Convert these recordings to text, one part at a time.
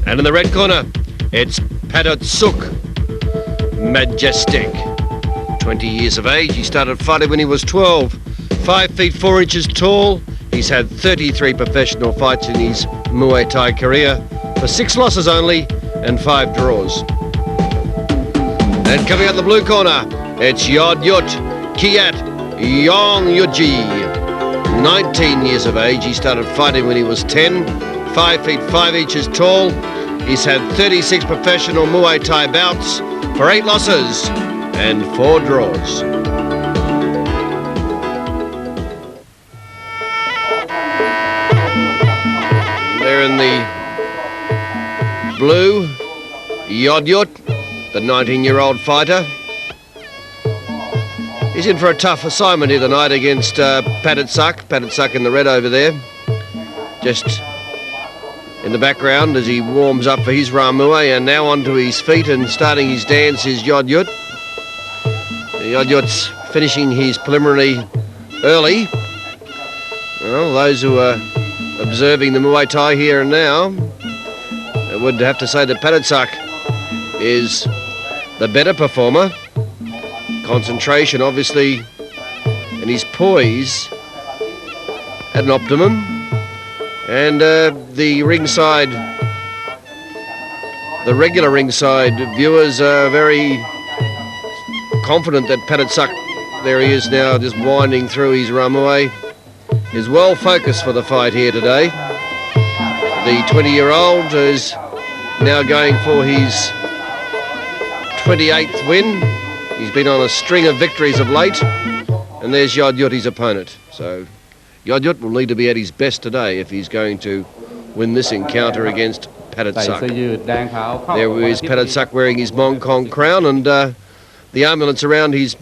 And in the red corner, it's Padejsuk, Majastic. 20 years of age, he started fighting when he was 12. 5 feet 4 inches tall. He's had 33 professional fights in his Muay Thai career, for 6 losses only and 5 draws. And coming out the blue corner, it's Yodyuth, Kiatyongyuth. 19 years of age, he started fighting when he was 10. 5 feet 5 inches tall. He's had 36 professional Muay Thai bouts for 8 losses and 4 draws. There in the blue, Yodyuth, the 19-year-old fighter. He's in for a tough assignment here tonight against Padejsuk. Padejsuk in the red over there. Just in the background as he warms up for his Ramue, and now onto his feet and starting his dance is Yodyuth. Yodyuth's finishing his preliminary early. Well, those who are observing the Muay Thai here and now would have to say that Padejsuk is the better performer. Concentration, obviously, and his poise at an optimum. And the regular ringside viewers are very confident that Padejsuk, there he is now, just winding through his Ramue, is well focused for the fight here today. The 20-year-old is now going for his 28th win. He's been on a string of victories of late, and there's Yodyuth, his opponent. So Yodyuth will need to be at his best today if he's going to win this encounter against Padejsuk. There is Padejsuk wearing his Mong Kong crown, and the armlets around his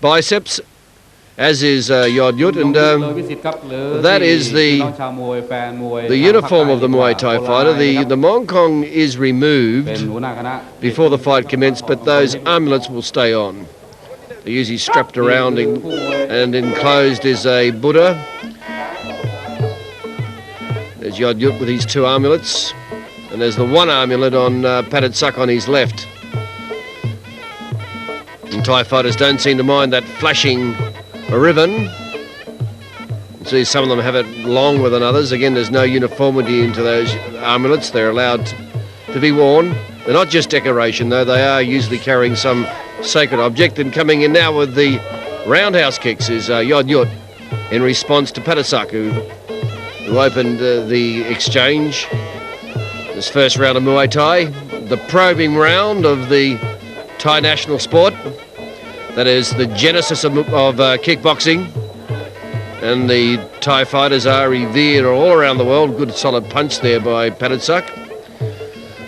biceps, as is Yodyuth, and that is the uniform of the Muay Thai fighter. The Mong Kong is removed before the fight commenced, but those armlets will stay on. They're usually strapped around and enclosed is a Buddha. There's Yodyuth with his 2 amulets, and there's the 1 amulet on Padejsuk on his left. And Thai fighters don't seem to mind that flashing ribbon. You see some of them have it longer than others. Again, there's no uniformity into those amulets. They're allowed to be worn. They're not just decoration, though. They are usually carrying some sacred object. And coming in now with the roundhouse kicks is Yodyuth in response to Padejsuk, who opened the exchange. This first round of Muay Thai, the probing round of the Thai national sport. That is the genesis of kickboxing, and the Thai fighters are revered all around the world. Good solid punch there by Padejsuk.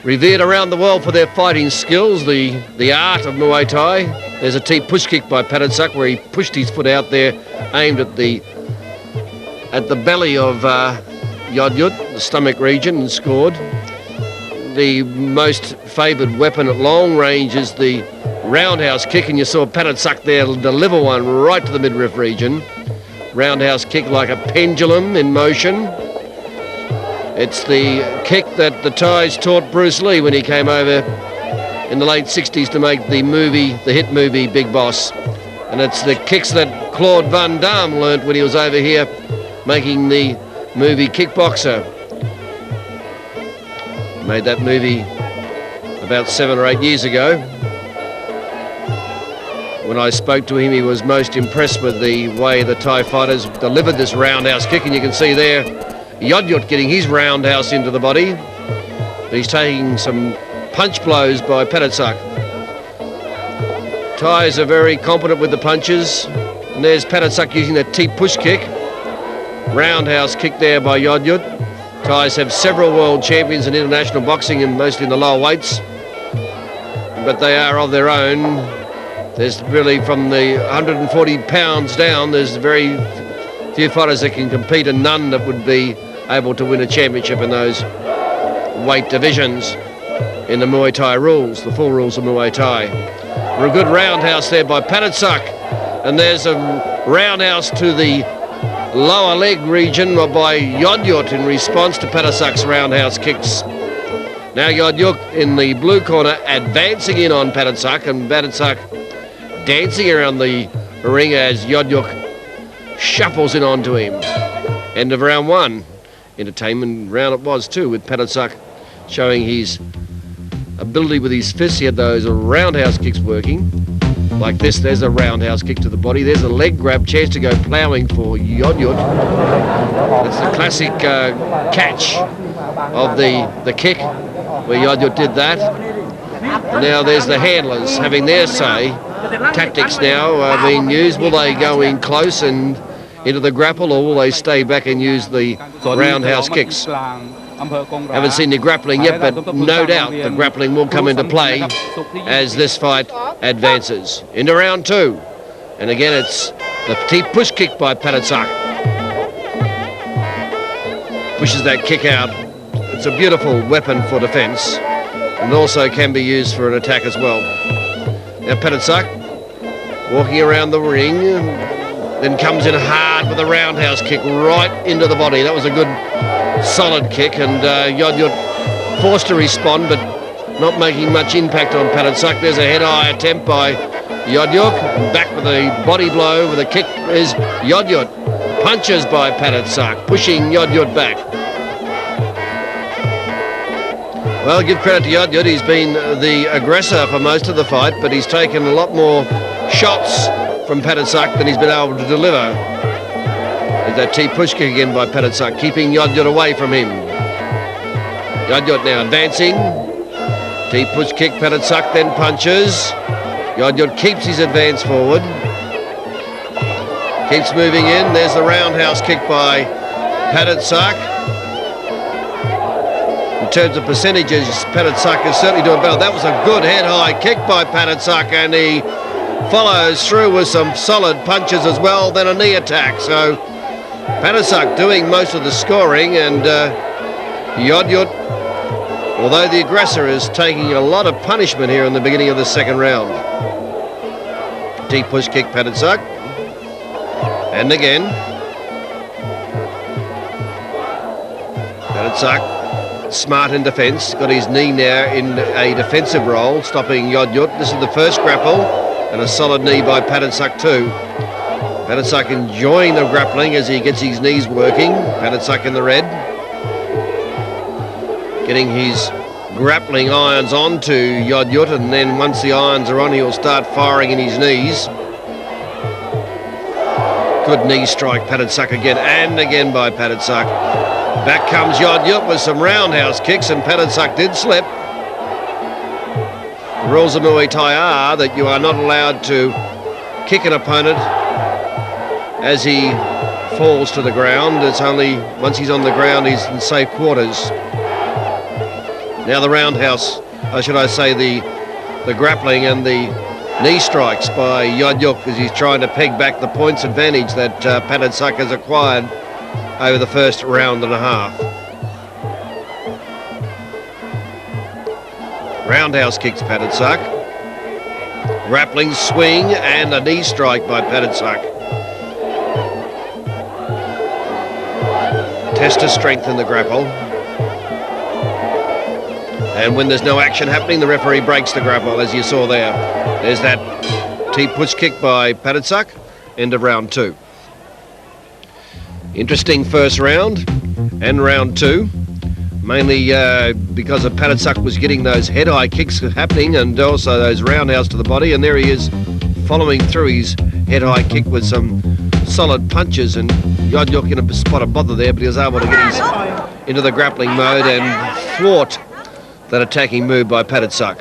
Revered around the world for their fighting skills, the art of Muay Thai. There's a T push kick by Padejsuk where he pushed his foot out there, aimed at the belly of Yodyuth, the stomach region, and scored. The most favoured weapon at long range is the roundhouse kick, and you saw Padejsuk there deliver one right to the midriff region. Roundhouse kick like a pendulum in motion. It's the kick that the Thais taught Bruce Lee when he came over in the late 60s to make the hit movie Big Boss. And it's the kicks that Claude Van Damme learnt when he was over here making the movie Kickboxer. Made that movie about 7 or 8 years ago. When I spoke to him, he was most impressed with the way the Thai fighters delivered this roundhouse kick, and you can see there Yodyuth getting his roundhouse into the body. But he's taking some punch blows by Padejsuk. Thais are very competent with the punches, and there's Padejsuk using that T push kick. Roundhouse kick there by Yodyuth. Thais have several world champions in international boxing, and mostly in the lower weights, but they are of their own. There's really, from the 140 pounds down, there's very few fighters that can compete, and none that would be able to win a championship in those weight divisions in the Muay Thai rules, the full rules of Muay Thai. A good roundhouse there by Padejsuk, and there's a roundhouse to the lower leg region by Yodyuth in response to Padejsuk's roundhouse kicks. Now Yodyuth in the blue corner advancing in on Padejsuk, and Padejsuk dancing around the ring as Yodyuth shuffles in onto him. End of round one. Entertainment round it was too, with Padejsuk showing his ability with his fists. He had those roundhouse kicks working. Like this, there's a roundhouse kick to the body. There's a leg grab, chance to go ploughing for Yodyuth. It's the classic catch of the kick, where Yodyuth did that. And now there's the handlers having their say. Tactics now being used. Will they go in close and into the grapple, or will they stay back and use the roundhouse kicks? Haven't seen the grappling yet, but no doubt the grappling will come into play as this fight advances. Into round two. And again, it's the deep push kick by Padejsuk. Pushes that kick out. It's a beautiful weapon for defence, and also can be used for an attack as well. Now Padejsuk walking around the ring, then comes in hard with a roundhouse kick right into the body. That was a good solid kick, and Yodyuth forced to respond, but not making much impact on Padejsuk. There's a head-high attempt by Yodyuth. Back with a body blow with a kick is Yodyuth. Punches by Padejsuk, pushing Yodyuth back. Well, give credit to Yodyuth. He's been the aggressor for most of the fight, but he's taken a lot more shots from Padejsuk than he's been able to deliver. There's that T-push kick again by Padejsuk, keeping Yodyuth away from him. Yodyuth now advancing. T-push kick, Padejsuk then punches. Yodyuth keeps his advance forward. Keeps moving in. There's the roundhouse kick by Padejsuk. In terms of percentages, Padejsuk is certainly doing better. That was a good head-high kick by Padejsuk, and he follows through with some solid punches as well, then a knee attack. So Padejsuk doing most of the scoring, and Yodyuth, although the aggressor, is taking a lot of punishment here in the beginning of the second round. Deep push kick, Padejsuk. And again. Padejsuk, smart in defence, got his knee now in a defensive role, stopping Yodyuth. This is the first grapple, and a solid knee by Padejsuk too. Padejsuk enjoying the grappling as he gets his knees working. Padejsuk in the red. Getting his grappling irons on to Yodyuth, and then once the irons are on, he'll start firing in his knees. Good knee strike, Padejsuk again and again by Padejsuk. Back comes Yodyuth with some roundhouse kicks, and Padejsuk did slip. The rules of Muay Thai are that you are not allowed to kick an opponent as he falls to the ground. It's only once he's on the ground he's in safe quarters. Now the roundhouse, or should I say the grappling and the knee strikes by Yodyuth as he's trying to peg back the points advantage that Padejsuk has acquired over the first round and a half. Roundhouse kicks Padejsuk. Grappling swing and a knee strike by Padejsuk. Test of strength in the grapple. And when there's no action happening, the referee breaks the grapple, as you saw there. There's that T-push kick by Padejsuk. End of round two. Interesting first round and round two. Mainly because of Padejsuk was getting those head-high kicks happening, and also those roundhouse to the body. And there he is following through his head-high kick with some solid punches. And Yodyuth in a spot of bother there, but he was able to get into the grappling mode and thwart that attacking move by Padejsuk.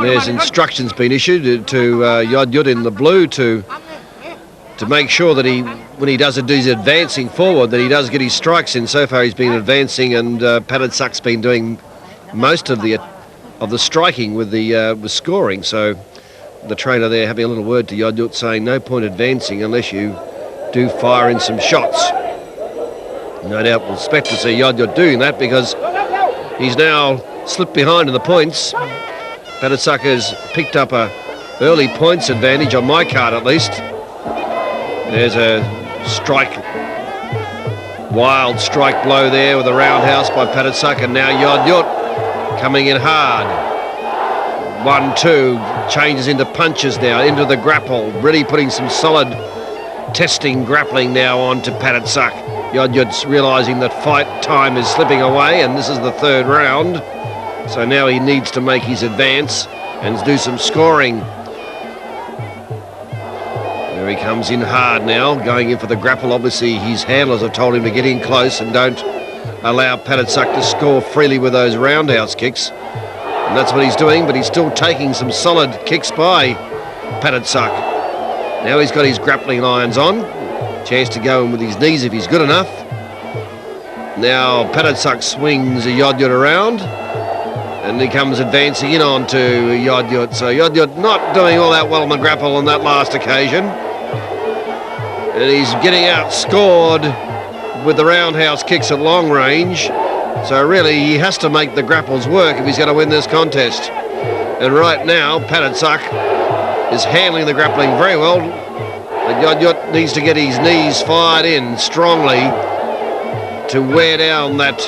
There's instructions been issued to Yodyuth in the blue to make sure that when he does his advancing forward, that he does get his strikes in. So far he's been advancing, and Padejsuk's been doing most of the striking with with scoring. So the trainer there having a little word to Yodyuth, saying no point advancing unless you do fire in some shots. No doubt we'll expect to see Yodyuth doing that, because he's now slipped behind in the points. Padejsuk has picked up a early points advantage on my card at least. There's a strike Wild strike blow there with a roundhouse by Padejsuk, and now Yodyuth coming in hard. 1-2, changes into punches now, into the grapple, really putting some solid testing grappling now on to Padejsuk. Yodyuth's realising that fight time is slipping away, and this is the third round, so now he needs to make his advance and do some scoring. There he comes in hard now, going in for the grapple. Obviously his handlers have told him to get in close and don't allow Padejsuk to score freely with those roundhouse kicks, and that's what he's doing, but he's still taking some solid kicks by Padejsuk. Now he's got his grappling irons on, chance to go in with his knees if he's good enough. Now Padejsuk swings Yodyuth around, and he comes advancing in onto Yodyuth. So Yodyuth not doing all that well on the grapple on that last occasion, and he's getting outscored with the roundhouse kicks at long range. So really he has to make the grapples work if he's going to win this contest. And right now Padejsuk is handling the grappling very well, but Yodyuth needs to get his knees fired in strongly to wear down that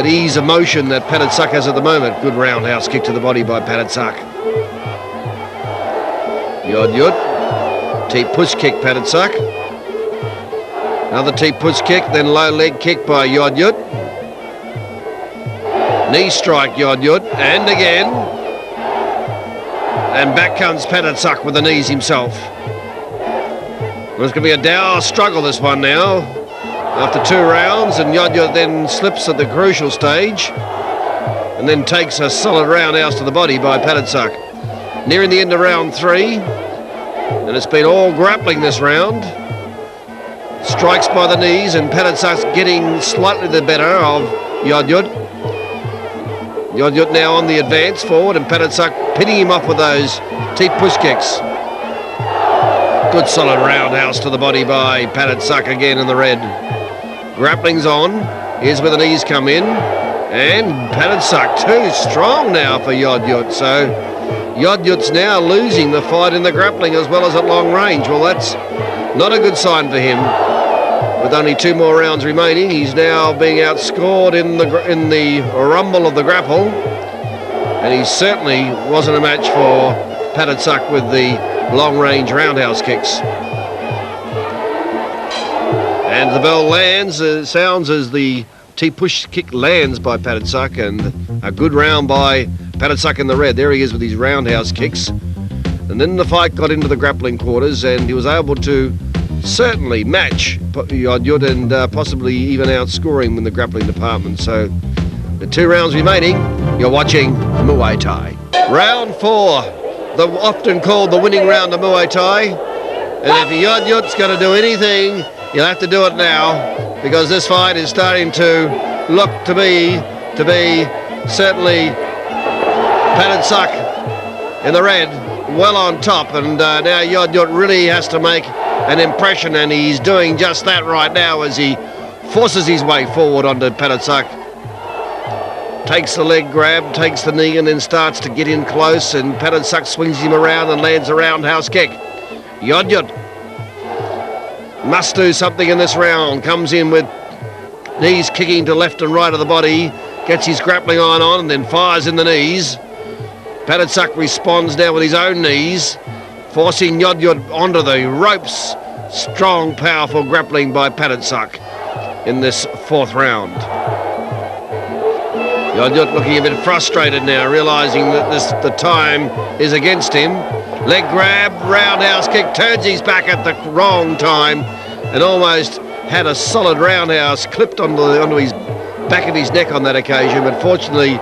ease of motion that Padejsuk has at the moment. Good roundhouse kick to the body by Padejsuk. Yodyuth, T push kick Padejsuk. Another T push kick, then low leg kick by Yodyuth. Knee strike Yodyuth, and again. And back comes Padejsuk with the knees himself. Well, it's going to be a dour struggle, this one now. After 2 rounds, and Yodyuth then slips at the crucial stage and then takes a solid roundhouse to the body by Padejsuk. Nearing the end of round 3, and it's been all grappling this round. Strikes by the knees, and Padejsuk's getting slightly the better of Yodyuth. Yodyuth now on the advance forward, and Padejsuk pinning him off with those teeth push kicks. Good solid roundhouse to the body by Padejsuk again in the red. Grappling's on. Here's where the knees come in, and Padejsuk too strong now for Yodyuth. So Yodyuth's now losing the fight in the grappling as well as at long range. Well, that's not a good sign for him. With only 2 more rounds remaining, he's now being outscored in the rumble of the grapple, and he certainly wasn't a match for Padejsuk with the long-range roundhouse kicks. And the bell lands, sounds as the T-push kick lands by Padejsuk, and a good round by Padejsuk in the red. There he is with his roundhouse kicks. And then the fight got into the grappling quarters, and he was able to certainly match Yodyuth and possibly even outscore him in the grappling department. So the 2 rounds remaining, you're watching Muay Thai. Round 4, often called the winning round of Muay Thai. And if Yodyuth's going to do anything, you'll have to do it now, because this fight is starting to look to be certainly Padejsuk in the red, well on top, and now Yodyuth really has to make an impression, and he's doing just that right now as he forces his way forward onto Padejsuk. Takes the leg grab, takes the knee, and then starts to get in close, and Padejsuk swings him around and lands a roundhouse kick. Yodyuth must do something in this round. Comes in with knees kicking to left and right of the body, gets his grappling iron on, and then fires in the knees. Padejsuk responds now with his own knees, forcing Yodyuth onto the ropes. Strong, powerful grappling by Padejsuk in this 4th round. Yodyuth looking a bit frustrated now, realising that the time is against him. Leg grab, roundhouse kick, turns his back at the wrong time, and almost had a solid roundhouse clipped onto his back of his neck on that occasion, but fortunately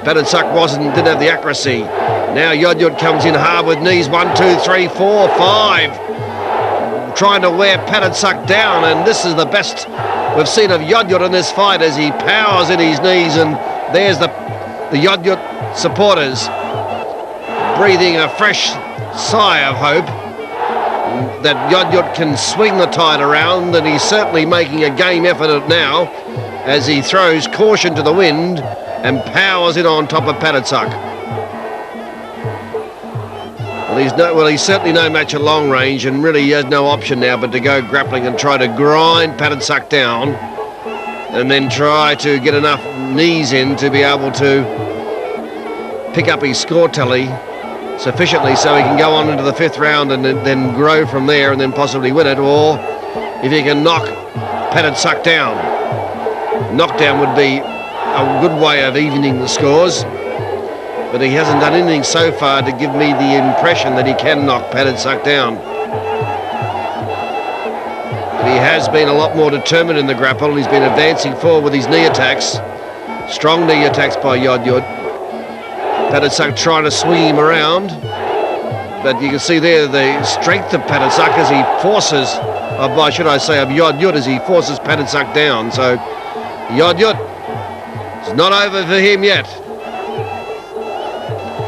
Padejsuk didn't have the accuracy. Now Yodyuth comes in hard with knees, 1, 2, 3, 4, 5. Trying to wear Padejsuk down, and this is the best we've seen of Yodyuth in this fight as he powers in his knees, and there's the Yodyuth supporters breathing a fresh sigh of hope that Yodyuth can swing the tide around, and he's certainly making a game effort now as he throws caution to the wind and powers in on top of Padejsuk. He's certainly no match at long range, and really he has no option now but to go grappling and try to grind Padejsuk down, and then try to get enough knees in to be able to pick up his score tally sufficiently so he can go on into the 5th round and then grow from there and then possibly win it, or if he can knock Padejsuk down. Knockdown would be a good way of evening the scores, but he hasn't done anything so far to give me the impression that he can knock Padejsuk down. But he has been a lot more determined in the grapple. He's been advancing forward with his knee attacks. Strong knee attacks by Yodyuth. Padejsuk trying to swing him around, but you can see there the strength of Padejsuk as he forces, of Yodyuth, as he forces Padejsuk down. So Yodyuth, it's not over for him yet.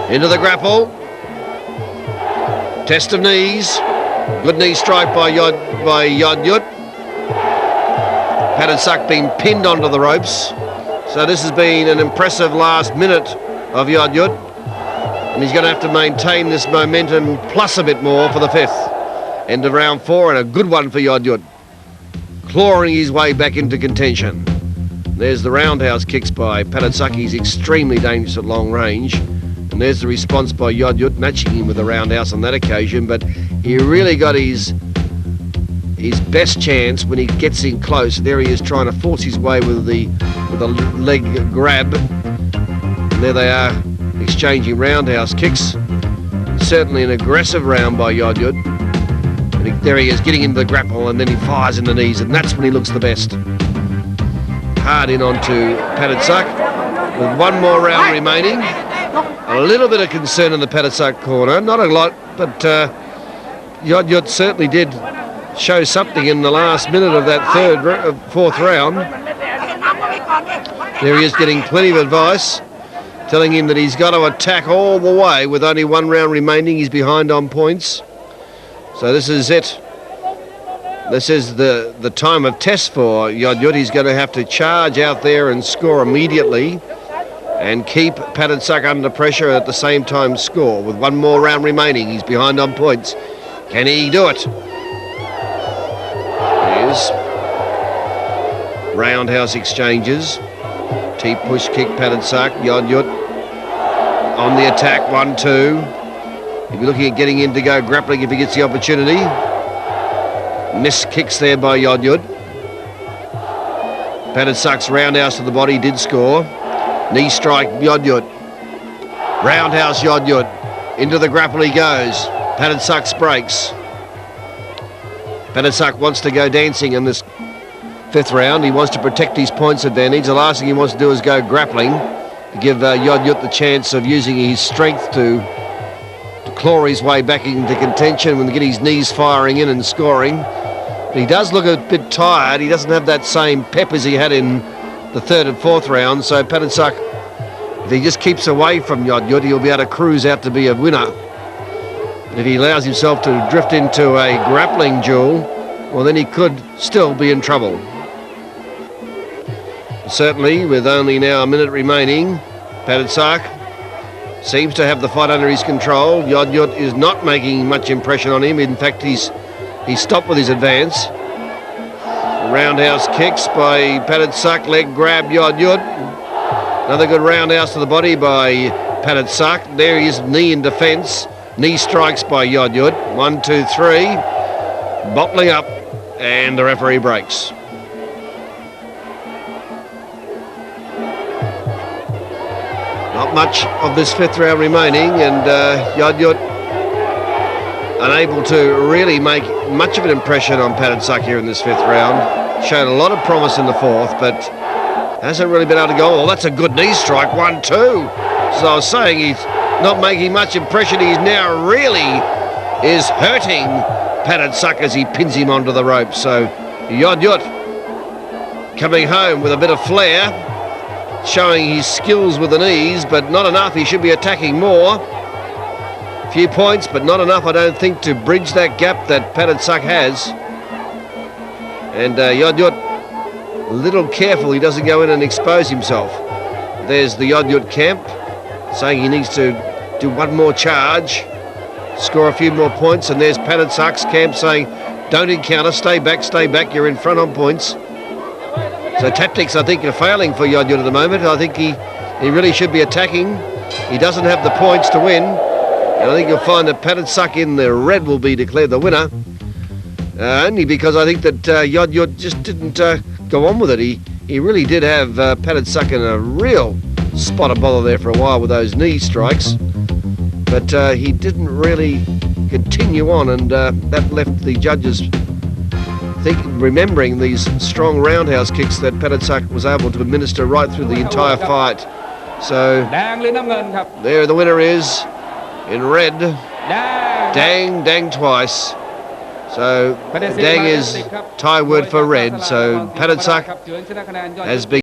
Into the grapple. Test of knees. Good knee strike by Yodyuth. Padejsuk being pinned onto the ropes. So this has been an impressive last minute of Yodyuth. And he's going to have to maintain this momentum plus a bit more for the 5th. End of round 4, and a good one for Yodyuth. Clawing his way back into contention. There's the roundhouse kicks by Padejsuk. He's extremely dangerous at long range. And there's the response by Yodyuth, matching him with the roundhouse on that occasion. But he really got his best chance when he gets in close. There he is trying to force his way with the leg grab. And there they are, exchanging roundhouse kicks. Certainly an aggressive round by Yodyuth. And there he is getting into the grapple, and then he fires in the knees, and that's when he looks the best. Hard in onto Padejsuk with one more round remaining. A little bit of concern in the Padejsuk corner, not a lot, but Yodyuth certainly did show something in the last minute of that 4th round. There he is getting plenty of advice, telling him that he's got to attack all the way with only 1 round remaining. He's behind on points. So this is it. This is the time of test for Yodyuth. He's going to have to charge out there and score immediately and keep Padejsuk under pressure, at the same time score. With 1 more round remaining, he's behind on points. Can he do it? Here's roundhouse exchanges. T-push kick Padejsuk. Yodyuth on the attack, 1-2. He'll be looking at getting in to go grappling if he gets the opportunity. Missed kicks there by Yodyuth. Padejsuk's roundhouse to the body did score. Knee strike Yodyuth. Roundhouse Yodyuth. Into the grapple he goes. Padejsuk breaks. Padejsuk wants to go dancing in this 5th round. He wants to protect his points advantage. The last thing he wants to do is go grappling to give Yodyuth the chance of using his strength to claw his way back into contention and get his knees firing in and scoring. He does look a bit tired. He doesn't have that same pep as he had in the 3rd and 4th round. So Padejsuk, if he just keeps away from Yodyuth, he'll be able to cruise out to be a winner. If he allows himself to drift into a grappling duel, well, then he could still be in trouble. Certainly, with only now a minute remaining, Padejsuk seems to have the fight under his control. Yodyuth is not making much impression on him. In fact, he's stopped with his advance. Roundhouse kicks by Padejsuk, leg grab Yodyuth. Another good roundhouse to the body by Padejsuk. There he is, knee in defence. Knee strikes by Yodyuth. 1, 2, 3. Bottling up, and the referee breaks. Not much of this 5th round remaining, and Yodyuth unable to really make much of an impression on Padejsuk here in this 5th round. Showed a lot of promise in the 4th, but hasn't really been able to go. Oh, that's a good knee strike, 1-2. As I was saying, he's not making much impression. He's now really is hurting Padejsuk as he pins him onto the rope. So Yodyuth coming home with a bit of flair, showing his skills with the knees, but not enough. He should be attacking more. A few points, but not enough, I don't think, to bridge that gap that Padejsuk has. And Yodyuth, a little careful he doesn't go in and expose himself. There's the Yodyuth camp saying he needs to do 1 more charge. score a few more points. And there's Padejsuk's camp saying, don't encounter, stay back, you're in front on points. So tactics, I think, are failing for Yodyuth at the moment. I think he really should be attacking. He doesn't have the points to win. And I think you'll find that Padejsuk in the red will be declared the winner. Only because I think that Yodyuth just didn't go on with it. He really did have Padejsuk in a real spot of bother there for a while with those knee strikes. But he didn't really continue on, and that left the judges remembering these strong roundhouse kicks that Padejsuk was able to administer right through the entire fight. So there the winner is in red. Dang twice. So dang is Thai word for red. So Padejsuk has been